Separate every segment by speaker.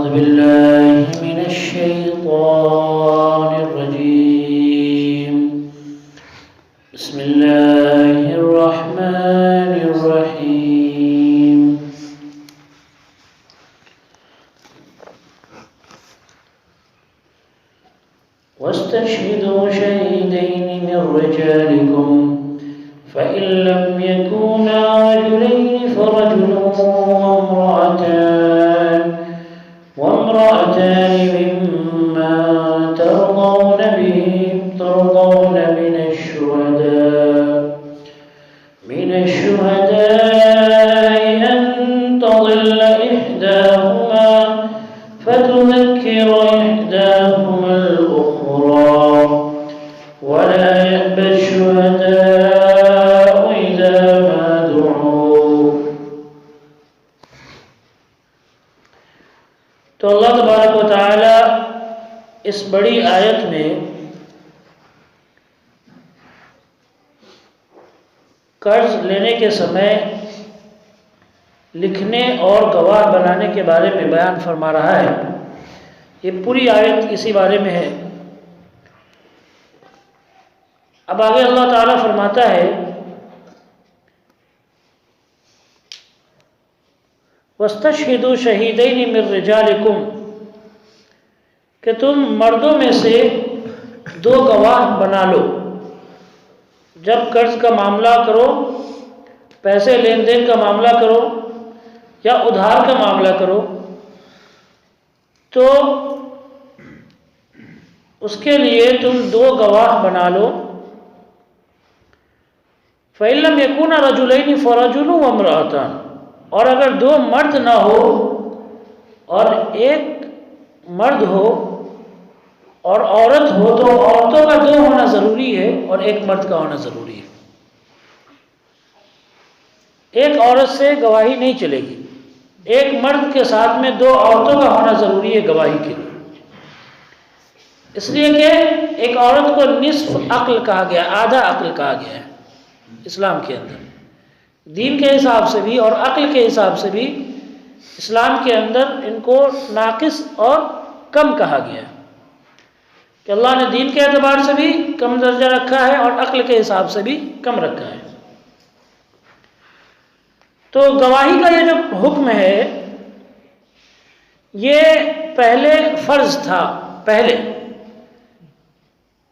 Speaker 1: أعوذ بالله من الشيطان الرجيم. بسم الله الرحمن الرحيم. واستشهدوا شهيدين من رجالكم فإن لم يكونا رجلين فرجل وامرأتان ممن ترضون من الشهداء أن تضل إحداهما فتذكر إحداهما الأخرى ولا يأبى الشهداء إذا ما دعوا. تو اللہ تبارک و تعالی اس بڑی آیت میں قرض لینے کے سمے لکھنے اور گواہ بنانے کے بارے میں بیان فرما رہا ہے. یہ پوری آیت اسی بارے میں ہے. اب آگے اللہ تعالیٰ فرماتا ہے وَاسْتَشْهِدُوا شَهِيدَيْنِ مِن رِجَالِكُمْ کہ تم مردوں میں سے 2 گواہ بنا لو. جب قرض کا معاملہ کرو، پیسے لین دین کا معاملہ کرو یا ادھار کا معاملہ کرو تو اس کے لیے تم 2 گواہ بنا لو. فَإِن لَّمْ يَكُونَا رَجُلَيْنِ فَرَجُلٌ وَامْرَأَتَانِ اور اگر 2 مرد نہ ہو اور 1 مرد ہو اور عورت ہو تو عورتوں کا 2 ہونا ضروری ہے اور 1 مرد کا ہونا ضروری ہے. ایک عورت سے گواہی نہیں چلے گی. 1 مرد کے ساتھ میں 2 عورتوں کا ہونا ضروری ہے گواہی کے لیے. اس لیے کہ ایک عورت کو نصف عقل کہا گیا، آدھا عقل کہا گیا ہے اسلام کے اندر. دین کے حساب سے بھی اور عقل کے حساب سے بھی اسلام کے اندر ان کو ناقص اور کم کہا گیا ہے کہ اللہ نے دین کے اعتبار سے بھی کم درجہ رکھا ہے اور عقل کے حساب سے بھی کم رکھا ہے. تو گواہی کا یہ جو حکم ہے یہ پہلے فرض تھا پہلے،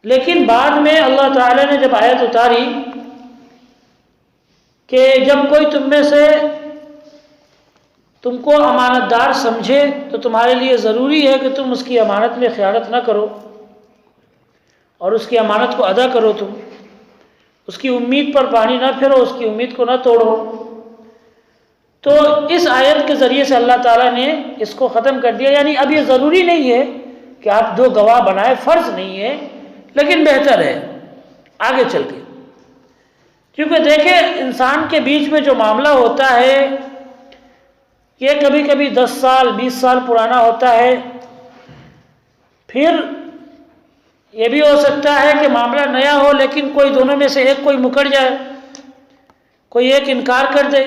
Speaker 1: لیکن بعد میں اللہ تعالی نے جب آیت اتاری کہ جب کوئی تم میں سے تم کو امانت دار سمجھے تو تمہارے لیے ضروری ہے کہ تم اس کی امانت میں خیانت نہ کرو اور اس کی امانت کو ادا کرو. تم اس کی امید پر پانی نہ پھرو، اس کی امید کو نہ توڑو. تو اس آیت کے ذریعے سے اللہ تعالیٰ نے اس کو ختم کر دیا. یعنی اب یہ ضروری نہیں ہے کہ آپ 2 گواہ بنائیں، فرض نہیں ہے، لیکن بہتر ہے آگے چل کے. کیونکہ دیکھیں انسان کے بیچ میں جو معاملہ ہوتا ہے یہ کبھی کبھی 10 سال 20 سال پرانا ہوتا ہے. پھر یہ بھی ہو سکتا ہے کہ معاملہ نیا ہو لیکن کوئی دونوں میں سے ایک کوئی مکر جائے، کوئی ایک انکار کر دے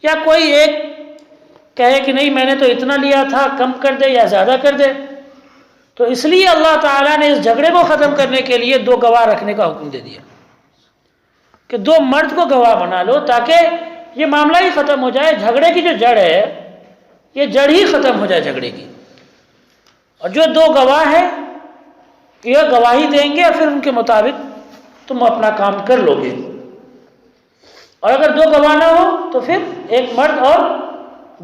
Speaker 1: یا کوئی ایک کہے کہ نہیں میں نے تو اتنا لیا تھا، کم کر دے یا زیادہ کر دے. تو اس لیے اللہ تعالیٰ نے اس جھگڑے کو ختم کرنے کے لیے 2 گواہ رکھنے کا حکم دے دیا کہ 2 مرد کو گواہ بنا لو تاکہ یہ معاملہ ہی ختم ہو جائے. جھگڑے کی جو جڑ ہے یہ جڑ ہی ختم ہو جائے جھگڑے کی. اور جو 2 گواہ ہیں یہ گواہی دیں گے اور پھر ان کے مطابق تم اپنا کام کر لو گے. اور اگر 2 گواہ نہ ہو تو پھر 1 مرد اور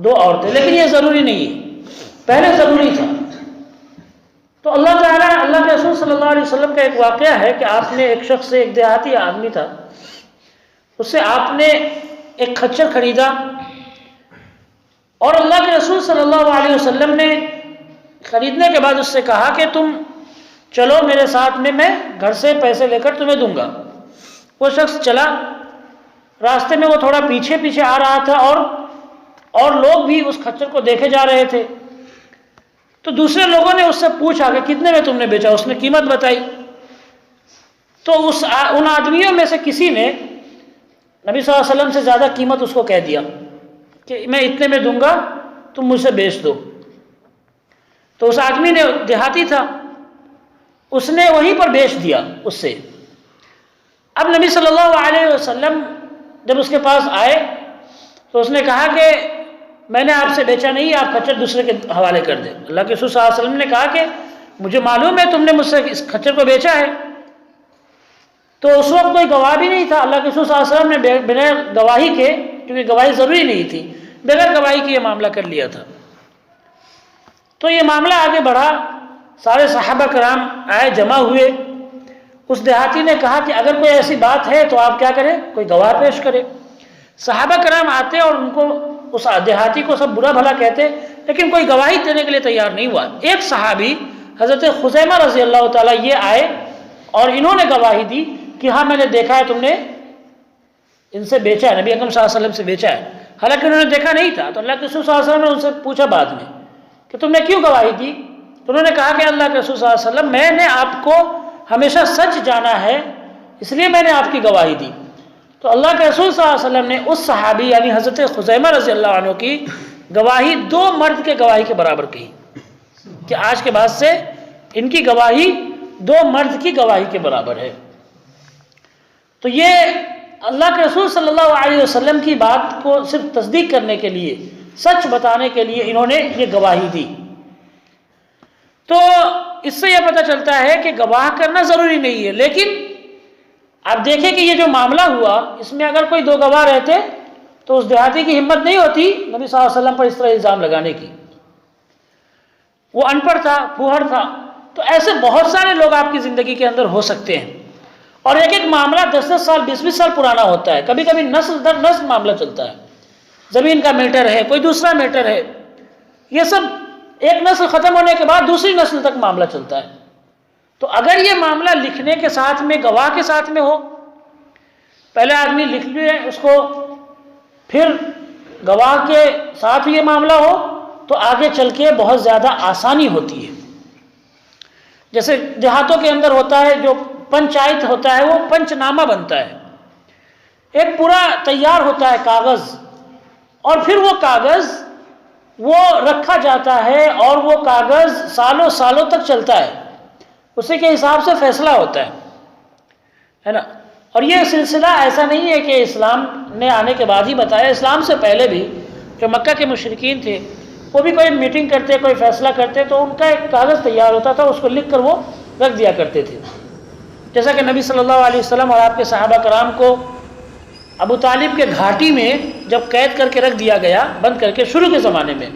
Speaker 1: 2 عورتیں. لیکن یہ ضروری نہیں ہے، پہلے ضروری تھا. تو اللہ تعالیٰ اللہ کے رسول صلی اللہ علیہ وسلم کا ایک واقعہ ہے کہ آپ نے ایک شخص سے، ایک دیہاتی آدمی تھا، اس سے آپ نے ایک خچر خریدا اور اللہ کے رسول صلی اللہ علیہ وسلم نے خریدنے کے بعد اس سے کہا کہ تم چلو میرے ساتھ میں گھر سے پیسے لے کر تمہیں دوں گا. وہ شخص چلا. راستے میں وہ تھوڑا پیچھے پیچھے آ رہا تھا اور لوگ بھی اس خچر کو دیکھے جا رہے تھے. تو دوسرے لوگوں نے اس سے پوچھا کہ کتنے میں تم نے بیچا. اس نے قیمت بتائی. تو ان آدمیوں میں سے کسی نے نبی صلی اللہ علیہ وسلم سے زیادہ قیمت اس کو کہہ دیا کہ میں اتنے میں دوں گا، تم مجھ سے بیچ دو. تو اس آدمی نے، دیہاتی تھا، اس نے وہیں پر بیچ دیا اس سے۔ اب نبی صلی اللہ علیہ وسلم جب اس کے پاس آئے تو اس نے کہا کہ میں نے آپ سے بیچا نہیں، آپ کچر دوسرے کے حوالے کر دیں۔ اللہ کے رسول صلی اللہ علیہ وسلم نے کہا کہ مجھے معلوم ہے تم نے مجھ سے اس کچر کو بیچا ہے۔ تو اس وقت کوئی گواہ بھی نہیں تھا۔ اللہ کے رسول صلی اللہ علیہ وسلم نے بغیر گواہی کے، کیونکہ گواہی ضروری نہیں تھی، بغیر گواہی کے یہ معاملہ کر لیا تھا۔ تو یہ معاملہ آگے بڑھا، سارے صحابہ کرام آئے، جمع ہوئے۔ اس دیہاتی نے کہا کہ اگر کوئی ایسی بات ہے تو آپ کیا کریں، کوئی گواہ پیش کرے۔ صحابہ کرام آتے اور ان کو، اس دیہاتی کو سب برا بھلا کہتے، لیکن کوئی گواہی دینے کے لیے تیار نہیں ہوا۔ ایک صحابی حضرت خزیمہ رضی اللہ تعالیٰ یہ آئے اور انہوں نے گواہی دی کہ ہاں میں نے دیکھا ہے تم نے ان سے بیچا ہے، نبی اکرم صلی اللہ علیہ وسلم سے بیچا ہے، حالانکہ انہوں نے دیکھا نہیں تھا۔ تو اللہ کے رسول صلی اللہ علیہ وسلم نے ان سے پوچھا بعد میں کہ تم نے کیوں گواہی دی؟ تو انہوں نے کہا کہ اللہ کے رسول صلی اللہ علیہ وسلم میں نے آپ کو ہمیشہ سچ جانا ہے، اس لیے میں نے آپ کی گواہی دی۔ تو اللہ کے رسول صلی اللہ علیہ وسلم نے اس صحابی یعنی حضرت خزیمہ رضی اللہ عنہ کی گواہی 2 مرد کے گواہی کے برابر کی، کہ آج کے بعد سے ان کی گواہی 2 مرد کی گواہی کے برابر ہے۔ تو یہ اللہ کے رسول صلی اللہ علیہ وسلم کی بات کو صرف تصدیق کرنے کے لیے، سچ بتانے کے لیے انہوں نے یہ گواہی دی۔ تو اس سے یہ پتہ چلتا ہے کہ گواہ کرنا ضروری نہیں ہے، لیکن آپ دیکھیں کہ یہ جو معاملہ ہوا، اس میں اگر کوئی 2 گواہ رہتے تو اس دیہاتی کی ہمت نہیں ہوتی نبی صلی اللہ علیہ وسلم پر اس طرح الزام لگانے کی۔ وہ ان پڑھ تھا، پھوہڑ تھا۔ تو ایسے بہت سارے لوگ آپ کی زندگی کے اندر ہو سکتے ہیں، اور ایک معاملہ 10 سال 20 سال پرانا ہوتا ہے، کبھی کبھی نسل در نسل معاملہ چلتا ہے، زمین کا میٹر ہے، کوئی دوسرا میٹر ہے، یہ سب ایک نسل ختم ہونے کے بعد دوسری نسل تک معاملہ چلتا ہے۔ تو اگر یہ معاملہ لکھنے کے ساتھ میں، گواہ کے ساتھ میں ہو، پہلے آدمی لکھ لے اس کو، پھر گواہ کے ساتھ یہ معاملہ ہو، تو آگے چل کے بہت زیادہ آسانی ہوتی ہے۔ جیسے دیہاتوں کے اندر ہوتا ہے، جو پنچایت ہوتا ہے وہ پنچ نامہ بنتا ہے، ایک پورا تیار ہوتا ہے کاغذ، اور پھر وہ کاغذ وہ رکھا جاتا ہے، اور وہ کاغذ سالوں سالوں تک چلتا ہے، اسی کے حساب سے فیصلہ ہوتا ہے نا۔ اور یہ سلسلہ ایسا نہیں ہے کہ اسلام نے آنے کے بعد ہی بتایا، اسلام سے پہلے بھی جو مکہ کے مشرکین تھے وہ بھی کوئی میٹنگ کرتے، کوئی فیصلہ کرتے تو ان کا ایک کاغذ تیار ہوتا تھا، اس کو لکھ کر وہ رکھ دیا کرتے تھے۔ جیسا کہ نبی صلی اللہ علیہ وسلم اور آپ کے صحابہ کرام کو ابو طالب کے گھاٹی میں جب قید کر کے رکھ دیا گیا، بند کر کے، شروع کے زمانے میں،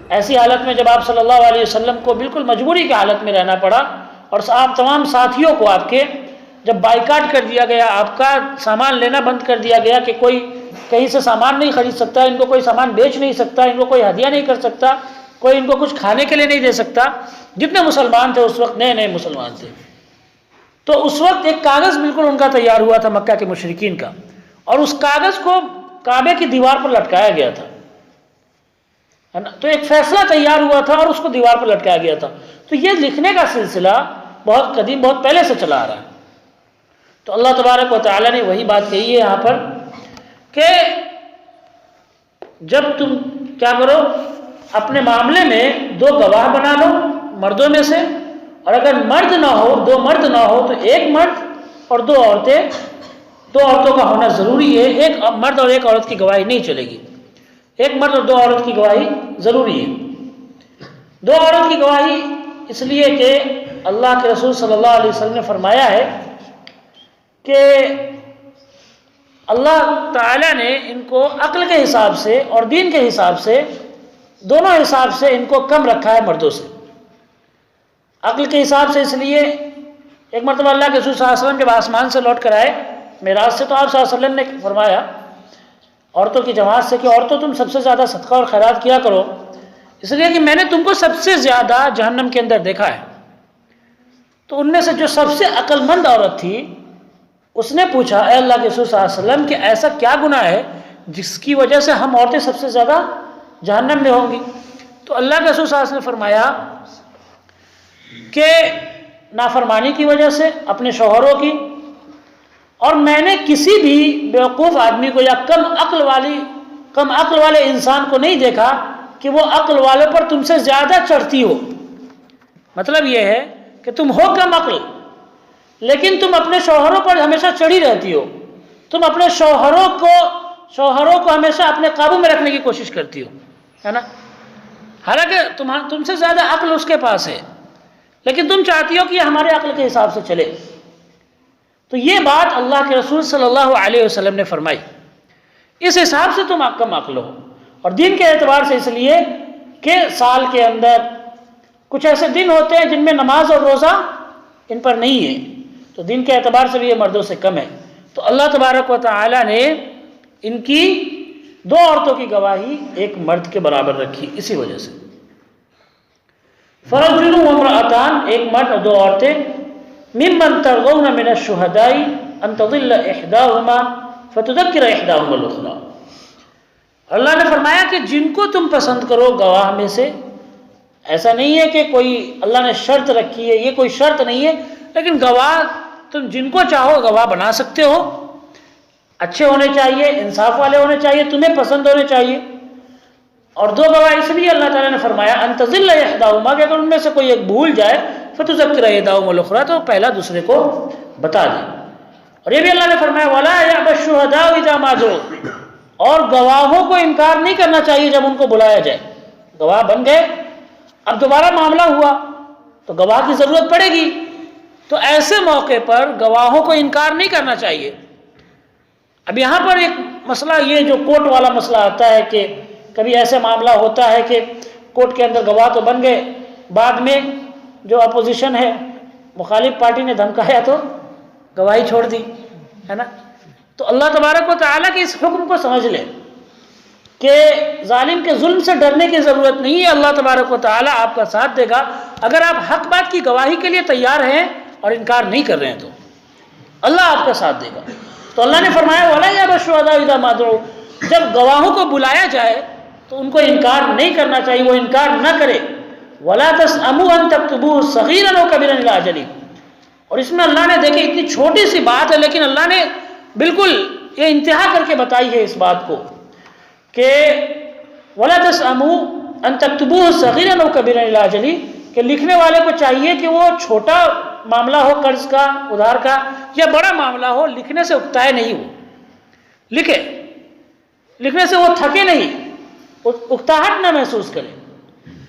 Speaker 1: ایسی حالت میں جب آپ صلی اللہ علیہ وسلم کو بالکل مجبوری کی حالت میں رہنا پڑا، اور آپ تمام ساتھیوں کو آپ کے جب بائیکاٹ کر دیا گیا، آپ کا سامان لینا بند کر دیا گیا کہ کوئی کہیں سے سامان نہیں خرید سکتا، ان کو کوئی سامان بیچ نہیں سکتا، ان کو کوئی ہدیہ نہیں کر سکتا، کوئی ان کو کچھ کھانے کے لیے نہیں دے سکتا، جتنے مسلمان تھے اس وقت، نئے نئے مسلمان تھے، تو اس وقت ایک کاغذ بالکل ان کا تیار ہوا تھا مکہ کے مشرکین کا، اور اس کاغذ کو کعبے کی دیوار پر لٹکایا گیا تھا، ہے نا۔ تو ایک فیصلہ تیار ہوا تھا اور اس کو دیوار پر لٹکایا گیا تھا۔ تو یہ لکھنے کا سلسلہ بہت قدیم، بہت پہلے سے چلا آ رہا ہے۔ تو اللہ تبارک و تعالیٰ نے وہی بات کہی ہے یہاں پر کہ جب تم کیا کرو، اپنے معاملے میں 2 گواہ بنا لو مردوں میں سے، اور اگر مرد نہ ہو، 2 مرد نہ ہو تو 1 مرد اور 2 عورتیں، 2 عورتوں کا ہونا ضروری ہے، 1 مرد اور 1 عورت کی گواہی نہیں چلے گی، 1 مرد اور 2 عورت کی گواہی ضروری ہے۔ 2 عورت کی گواہی اس لیے کہ اللہ کے رسول صلی اللہ علیہ وسلم نے فرمایا ہے کہ اللہ تعالیٰ نے ان کو عقل کے حساب سے اور دین کے حساب سے، دونوں حساب سے ان کو کم رکھا ہے مردوں سے۔ عقل کے حساب سے اس لیے ایک مرتبہ اللہ کے رسول صلی اللہ علیہ وسلم جب آسمان سے لوٹ کر آئے معراج سے، تو آپ صلی اللہ علیہ وسلم نے فرمایا عورتوں کی جماعت سے کہ عورتوں تم سب سے زیادہ صدقہ اور خیرات کیا کرو، اس لیے کہ میں نے تم کو سب سے زیادہ جہنم کے اندر دیکھا ہے۔ تو ان میں سے جو سب سے عقل مند عورت تھی، اس نے پوچھا اے اللہ کے رسول صلی اللہ علیہ وسلم کہ ایسا کیا گناہ ہے جس کی وجہ سے ہم عورتیں سب سے زیادہ جہنم میں ہوں گی؟ تو اللہ کے رسول صلی اللہ علیہ وسلم نے فرمایا کہ نافرمانی کی وجہ سے اپنے شوہروں کی، اور میں نے کسی بھی بیوقوف آدمی کو یا کم عقل والے انسان کو نہیں دیکھا کہ وہ عقل والوں پر تم سے زیادہ چڑھتی ہو. مطلب یہ ہے کہ تم ہو کم عقل لیکن تم اپنے شوہروں پر ہمیشہ چڑھی رہتی ہو. تم اپنے شوہروں کو ہمیشہ اپنے قابو میں رکھنے کی کوشش کرتی ہو، ہے نا. حالانکہ تم سے زیادہ عقل اس کے پاس ہے لیکن تم چاہتی ہو کہ یہ ہمارے عقل کے حساب سے چلے. تو یہ بات اللہ کے رسول صلی اللہ علیہ وسلم نے فرمائی. اس حساب سے تم کم عقل ہو. اور دین کے اعتبار سے اس لیے کہ سال کے اندر کچھ ایسے دن ہوتے ہیں جن میں نماز اور روزہ ان پر نہیں ہے، تو دین کے اعتبار سے بھی یہ مردوں سے کم ہے. تو اللہ تبارک و تعالی نے ان کی 2 عورتوں کی گواہی ایک مرد کے برابر رکھی اسی وجہ سے. فرجل و امرأتان، ایک مرد اور 2 عورتیں، ممن ترضون من الشهداء ان تضل احداهما فتذکر احداهما الاخرى. اللہ نے فرمایا کہ جن کو تم پسند کرو گواہ میں سے. ایسا نہیں ہے کہ کوئی اللہ نے شرط رکھی ہے، یہ کوئی شرط نہیں ہے، لیکن گواہ تم جن کو چاہو گواہ بنا سکتے ہو. اچھے ہونے چاہیے، انصاف والے ہونے چاہیے، تمہیں پسند ہونے چاہیے. اور 2 گواہ اس لیے اللہ تعالیٰ نے فرمایا ان تضل احداهما کہ اگر ان میں سے کوئی ایک بھول جائے فتذکر احداهما الاخرى تو پہلا دوسرے کو بتا دے. اور یہ بھی اللہ نے فرمایا ولا یأبى الشهداء اذا ما دعوا، اور گواہوں کو انکار نہیں کرنا چاہیے جب ان کو بلایا جائے. گواہ بن گئے، اب دوبارہ معاملہ ہوا تو گواہ کی ضرورت پڑے گی، تو ایسے موقع پر گواہوں کو انکار نہیں کرنا چاہیے. اب یہاں پر ایک مسئلہ یہ جو کورٹ والا مسئلہ آتا ہے کہ کبھی ایسے معاملہ ہوتا ہے کہ کورٹ کے اندر گواہ تو بن گئے، بعد میں جو اپوزیشن ہے مخالف پارٹی نے دھمکایا تو گواہی چھوڑ دی، ہے نا. تو اللہ تبارک و تعالیٰ کے اس حکم کو سمجھ لیں کہ ظالم کے ظلم سے ڈرنے کی ضرورت نہیں ہے. اللہ تبارک و تعالیٰ آپ کا ساتھ دے گا اگر آپ حق بات کی گواہی کے لیے تیار ہیں اور انکار نہیں کر رہے ہیں تو اللہ آپ کا ساتھ دے گا. تو اللہ نے فرمایا وَلَا يَأْبَ الشُّهَدَاءُ إِذَا مَا دُعُوا، جب گواہوں کو بلایا جائے تو ان کو انکار نہیں کرنا چاہیے، وہ انکار نہ کرے. وَلَا تَسْأَمُوا أَن تَكْتُبُوهُ صَغِيرًا أَوْ كَبِيرًا إِلَىٰ أَجَلِهِ. اور اس میں اللہ نے دیکھیں اتنی چھوٹی سی بات ہے لیکن اللہ نے بالکل یہ انتہا کر کے بتائی ہے اس بات کو کہ وَلَا تَسْأَمُوا أَن تَكْتُبُوهُ صَغِيرًا أَوْ كَبِيرًا إِلَىٰ أَجَلِهِ کہ لکھنے والے کو چاہیے کہ وہ چھوٹا معاملہ ہو قرض کا ادھار کا یا بڑا معاملہ ہو لکھنے سے اکتائے نہیں، وہ لکھے، لکھنے سے وہ تھکے نہیں، اکتاہٹ نہ محسوس کرے،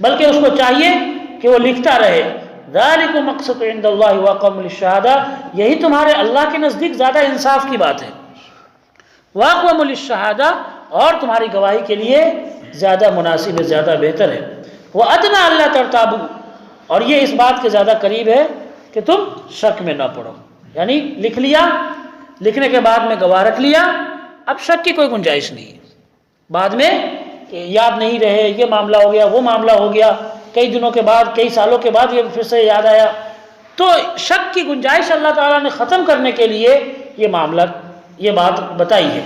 Speaker 1: بلکہ اس کو چاہیے کہ وہ لکھتا رہے. ذَلِكُمْ مَقْسَطُ عِنْدَ اللَّهِ وَأَقْوَمُ لِلشَّهَادَةِ، یہی تمہارے اللہ کے نزدیک زیادہ انصاف کی بات ہے. وَأَقْوَمُ لِلشَّهَادَةِ، اور تمہاری گواہی کے لیے زیادہ مناسب ہے، زیادہ بہتر ہے. وَأَدْنَىٰ أَلَّا تَرْتَابُوا، اور یہ اس بات کے زیادہ قریب ہے کہ تم شک میں نہ پڑو. یعنی لکھ لیا، لکھنے کے بعد میں گواہ رکھ لیا، اب شک کی کوئی گنجائش نہیں ہے. بعد میں کہ یاد نہیں رہے، یہ معاملہ ہو گیا، وہ معاملہ ہو گیا، کئی دنوں کے بعد کئی سالوں کے بعد یہ پھر سے یاد آیا، تو شک کی گنجائش اللہ تعالیٰ نے ختم کرنے کے لیے یہ معاملہ، یہ بات بتائی ہے.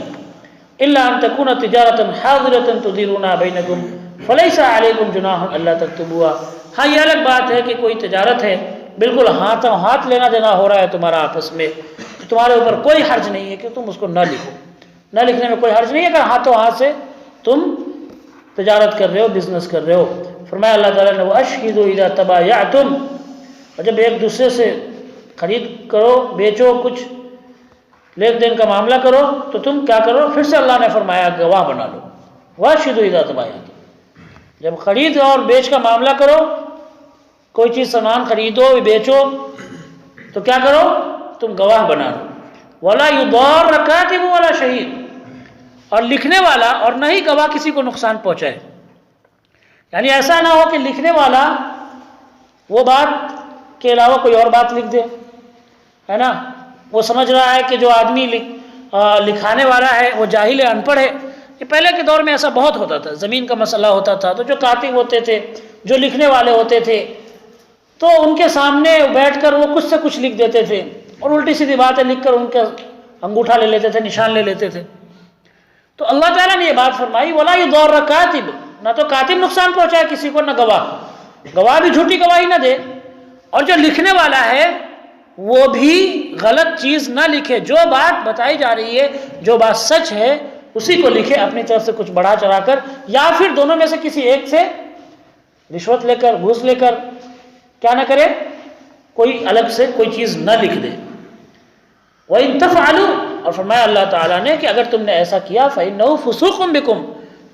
Speaker 1: إِلَّا أَن تَكُونَ تِجَارَةً حَاضِرَةً تُدِيرُونَا بَيْنَكُمْ فَلَيْسَ عَلَيْكُمْ جُنَاحٌ أَلَّا تَكْتُبُوهَا. ہاں یہ الگ بات ہے کہ کوئی تجارت ہے، بالکل ہاتھوں ہاتھ لینا دینا ہو رہا ہے تمہارا آپس میں، تو تمہارے اوپر کوئی حرج نہیں ہے کہ تم اس کو نہ لکھو. نہ لکھنے میں کوئی حرج نہیں ہے اگر ہاتھوں ہاتھ سے تم تجارت کر رہے ہو، بزنس کر رہے ہو. فرمایا اللہ تعالیٰ نے وَأَشْهِدُوا إِذَا تَبَايَعْتُمْ، اور جب ایک دوسرے سے خرید کرو، بیچو، کچھ لین دین کا معاملہ کرو تو تم کیا کرو، پھر سے اللہ نے فرمایا گواہ بنا لو. وَأَشْهِدُوا إِذَا تَبَايَعْتُمْ، جب خرید اور بیچ کا معاملہ کرو، کوئی چیز سامان خریدو بیچو تو کیا کرو، تم گواہ بنا لو. وَلَا يُضَارَّ كَاتِبٌ وَلَا شَهِيدٌ، اور لکھنے والا اور نہ ہی گواہ کسی کو نقصان پہنچائے. یعنی ایسا نہ ہو کہ لکھنے والا وہ بات کے علاوہ کوئی اور بات لکھ دے، ہے نا. وہ سمجھ رہا ہے کہ جو آدمی لکھانے والا ہے وہ جاہل ہے، ان پڑھ ہے. یہ پہلے کے دور میں ایسا بہت ہوتا تھا، زمین کا مسئلہ ہوتا تھا تو جو کاتب ہوتے تھے، جو لکھنے والے ہوتے تھے، تو ان کے سامنے بیٹھ کر وہ کچھ سے کچھ لکھ دیتے تھے اور الٹی سیدھی باتیں لکھ کر ان کا انگوٹھا لے لیتے تھے، نشان لے لیتے تھے. تو اللہ تعالیٰ نے یہ بات فرمائی وَلَا يُضَارَّ كَاتِبٌ، نہ تو کاتب نقصان پہنچائے کسی کو، نہ گواہ بھی جھوٹی گواہی نہ دے، اور جو لکھنے والا ہے وہ بھی غلط چیز نہ لکھے. جو بات بتائی جا رہی ہے، جو بات سچ ہے اسی کو لکھے اپنی طرف سے کچھ بڑھا چڑھا کر، یا پھر دونوں میں سے کسی ایک سے رشوت لے کر، گھوس لے کر کیا نہ کرے، کوئی الگ سے کوئی چیز نہ لکھ دے۔ وَإِن تَفْعَلُوا، اور فرمایا اللہ تعالیٰ نے کہ اگر تم نے ایسا کیا فَإِنَّهُ فُسُوقٌ بِكُمْ،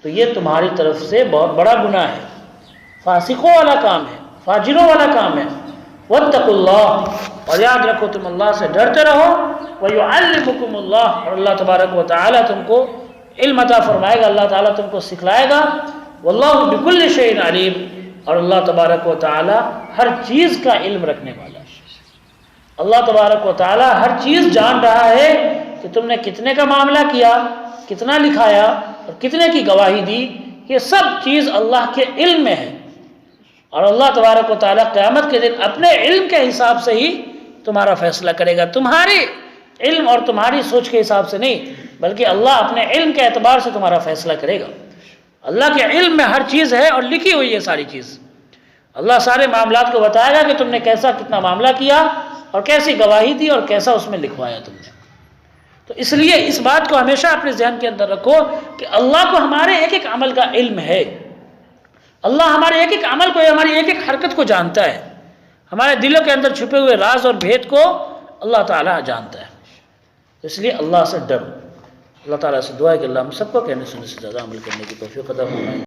Speaker 1: تو یہ تمہاری طرف سے بہت بڑا گناہ ہے، فاسقوں والا کام ہے، فاجروں والا کام ہے۔ وَاتَّقُوا اللَّهَ، اور یاد رکھو تم اللہ سے ڈرتے رہو، وَيُعَلِّمُكُمُ اللَّهُ، اور اللہ تبارک و تعالیٰ تم کو علم عطا فرمائے گا، اللہ تعالیٰ تم کو سکھلائے گا۔ وَاللَّهُ بِكُلِّ شَيْءٍ عَلِيمٌ، اور اللہ تبارک و تعالیٰ ہر چیز کا علم رکھنے والا ہے۔ اللہ تبارک و تعالیٰ ہر چیز جان رہا ہے کہ تم نے کتنے کا معاملہ کیا، کتنا لکھایا اور کتنے کی گواہی دی، یہ سب چیز اللہ کے علم میں ہے۔ اور اللہ تبارک و تعالیٰ قیامت کے دن اپنے علم کے حساب سے ہی تمہارا فیصلہ کرے گا، تمہارے علم اور تمہاری سوچ کے حساب سے نہیں، بلکہ اللہ اپنے علم کے اعتبار سے تمہارا فیصلہ کرے گا۔ اللہ کے علم میں ہر چیز ہے اور لکھی ہوئی ہے ساری چیز۔ اللہ سارے معاملات کو بتائے گا کہ تم نے کیسا کتنا معاملہ کیا اور کیسی گواہی دی اور کیسا اس میں لکھوایا تم نے۔ تو اس لیے اس بات کو ہمیشہ اپنے ذہن کے اندر رکھو کہ اللہ کو ہمارے ایک ایک عمل کا علم ہے، اللہ ہمارے ایک ایک عمل کو، ہماری ایک ایک حرکت کو جانتا ہے، ہمارے دلوں کے اندر چھپے ہوئے راز اور بھید کو اللہ تعالیٰ جانتا ہے۔ اس لیے اللہ سے ڈرو۔ اللہ تعالیٰ سے دعا ہے کہ اللہ ہم سب کو کہنے سننے سے زیادہ عمل کرنے کی توفیق عطا فرمائے۔